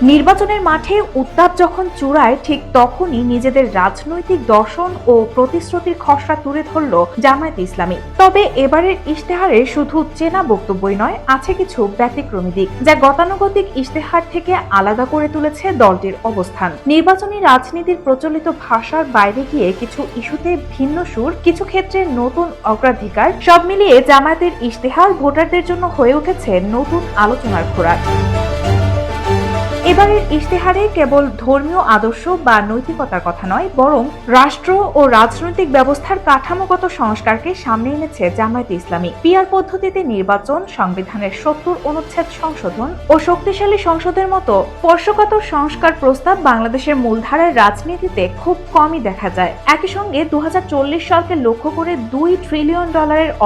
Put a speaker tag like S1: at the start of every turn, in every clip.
S1: নির্বাচনের মাঠে উত্তাপ যখন চূড়ায়, ঠিক তখনই নিজেদের রাজনৈতিক দর্শন ও প্রতিশ্রুতির খসড়া তুলে ধরল জামায়াত ইসলামী। তবে এবারের ইশতেহারে শুধু চেনা বক্তব্যই নয়, আছে কিছু ব্যতিক্রমী দিক যা গতানুগতিক ইশতেহার থেকে আলাদা করে তুলেছে দলটির অবস্থান। নির্বাচনী রাজনীতির প্রচলিত ভাষার বাইরে গিয়ে কিছু ইস্যুতে ভিন্ন সুর, কিছু ক্ষেত্রে নতুন অগ্রাধিকার, সব মিলিয়ে জামায়াতের ইশতেহার ভোটারদের জন্য হয়ে উঠেছে নতুন আলোচনার খোরাক। এবারের ইশতেহারে কেবল ধর্মীয় আদর্শ বা নৈতিকতার কথা নয়, বরং রাষ্ট্র ও রাজনৈতিক ব্যবস্থার কাঠামোগত সংস্কারকে সামনে এনেছে জামায়াতে ইসলামী। পিআর পদ্ধতিতে নির্বাচন, সংবিধানের ৭০ অনুচ্ছেদ সংশোধন ও শক্তিশালী সংসদের মতো স্পর্শকাতর সংস্কার প্রস্তাব বাংলাদেশের মূলধারার রাজনীতিতে খুব কমই দেখা যায়। একই সঙ্গে ২০৪০ সালকে লক্ষ্য করে $২ ট্রিলিয়ন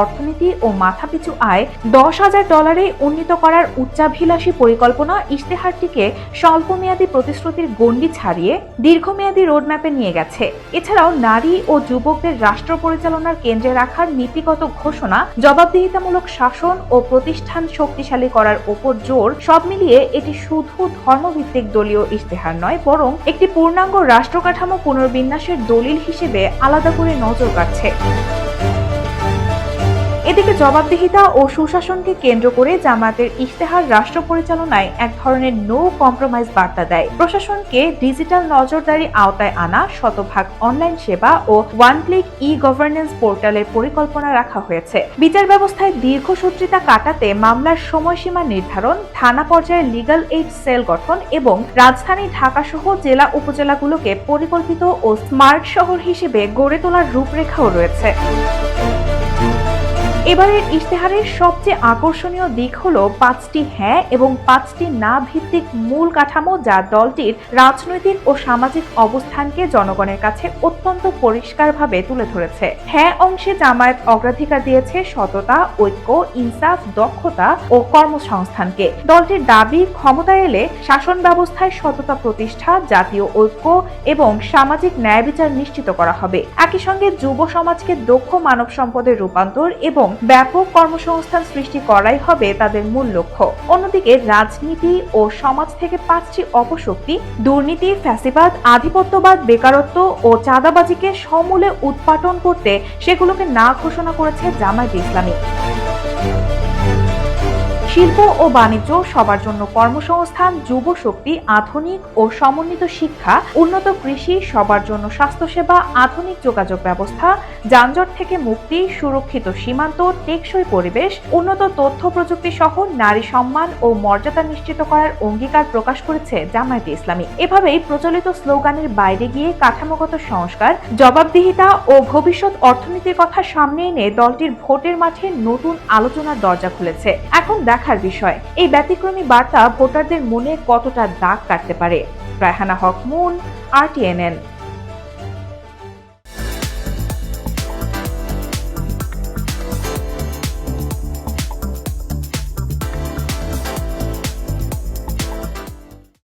S1: অর্থনীতি ও মাথাপিছু আয় $১০,০০০ উন্নীত করার উচ্চাভিলাষী পরিকল্পনা ইশতেহারটিকে স্বল্পমেয়াদী প্রতিশ্রুতির গণ্ডি ছাড়িয়ে দীর্ঘমেয়াদী রোডম্যাপে নিয়ে গেছে। এছাড়াও নারী ও যুবকদের রাষ্ট্র পরিচালনার কেন্দ্রে রাখার নীতিগত ঘোষণা, জবাবদিহিতামূলক শাসন ও প্রতিষ্ঠান শক্তিশালী করার ওপর জোর, সব মিলিয়ে এটি শুধু ধর্মভিত্তিক দলীয় ইশতেহার নয়, বরং একটি পূর্ণাঙ্গ রাষ্ট্র কাঠামো পুনর্বিন্যাসের দলিল হিসেবে আলাদা করে নজর কাটছে। এদিকে জবাবদিহিতা ও সুশাসনকে কেন্দ্র করে জামায়াতের ইশতেহার রাষ্ট্র পরিচালনায় এক ধরনের নো কম্প্রোমাইজ বার্তা দেয়। প্রশাসনকে ডিজিটাল নজরদারি আওতায় আনা, শতভাগ অনলাইন সেবা ও ওয়ান ক্লিক ই-গভর্নেন্স পোর্টালের পরিকল্পনা রাখা হয়েছে। বিচার ব্যবস্থায় দীর্ঘসূত্রিতা কাটাতে মামলার সময়সীমা নির্ধারণ, থানা পর্যায়ে লিগ্যাল এইড সেল গঠন এবং রাজধানী ঢাকা সহ জেলা উপজেলাগুলোকে পরিকল্পিত ও স্মার্ট শহর হিসেবে গড়ে তোলার রূপরেখাও রয়েছে। এবারের ইশতেহারের সবচেয়ে আকর্ষণীয় দিক হলো ৫টি হ্যাঁ এবং ৫টি না ভিত্তিক মূল কাঠামো, যা দলটির রাজনৈতিক ও সামাজিক অবস্থানকে জনগণের কাছে অত্যন্ত পরিষ্কারভাবে তুলে ধরেছে। হ্যাঁ অংশে জামায়াত অগ্রাধিকার দিয়েছে সততা, ঐক্য, ইনসাফ, দক্ষতা ও কর্মসংস্থানকে। দলটির দাবি, ক্ষমতায় এলে শাসন ব্যবস্থায় সততা প্রতিষ্ঠা, জাতীয় ঐক্য এবং সামাজিক ন্যায় বিচার নিশ্চিত করা হবে। একই সঙ্গে যুব সমাজকে দক্ষ মানব সম্পদের রূপান্তর এবং ব্যাপক কর্মসংস্থান সৃষ্টি করাই হবে তাদের মূল লক্ষ্য। অন্যদিকে রাজনীতি ও সমাজ থেকে ৫টি অপশক্তি, দুর্নীতি, ফ্যাসিবাদ, আধিপত্যবাদ, বেকারত্ব ও চাঁদাবাজিকে সমূলে উৎপাটন করতে সেগুলোকে না ঘোষণা করেছে জামায়াতে ইসলামী। শিল্প ও বাণিজ্য, সবার জন্য কর্মসংস্থান, যুব শক্তি, আধুনিক ও সমন্বিত শিক্ষা, উন্নত কৃষি, সবার জন্য স্বাস্থ্যসেবা, আধুনিক যোগাযোগ ব্যবস্থা, যানজট থেকে মুক্তি, সুরক্ষিত সীমান্ত, টেকসই পরিবেশ, উন্নত তথ্য প্রযুক্তি সহ নারী সম্মান ও মর্যাদা নিশ্চিত করার অঙ্গীকার প্রকাশ করেছে জামায়াতে ইসলামী। এভাবেই প্রচলিত স্লোগানের বাইরে গিয়ে কাঠামোগত সংস্কার, জবাবদিহিতা ও ভবিষ্যৎ অর্থনীতির কথা সামনে এনে দলটির ভোটের মাঠে নতুন আলোচনার দরজা খুলেছে। এখন দেখার বিষয়, এই ব্যতিক্রমী বার্তা ভোটারদের মনে কতটা দাগ কাটতে পারে। রায়হানা হক মুন, RTNN।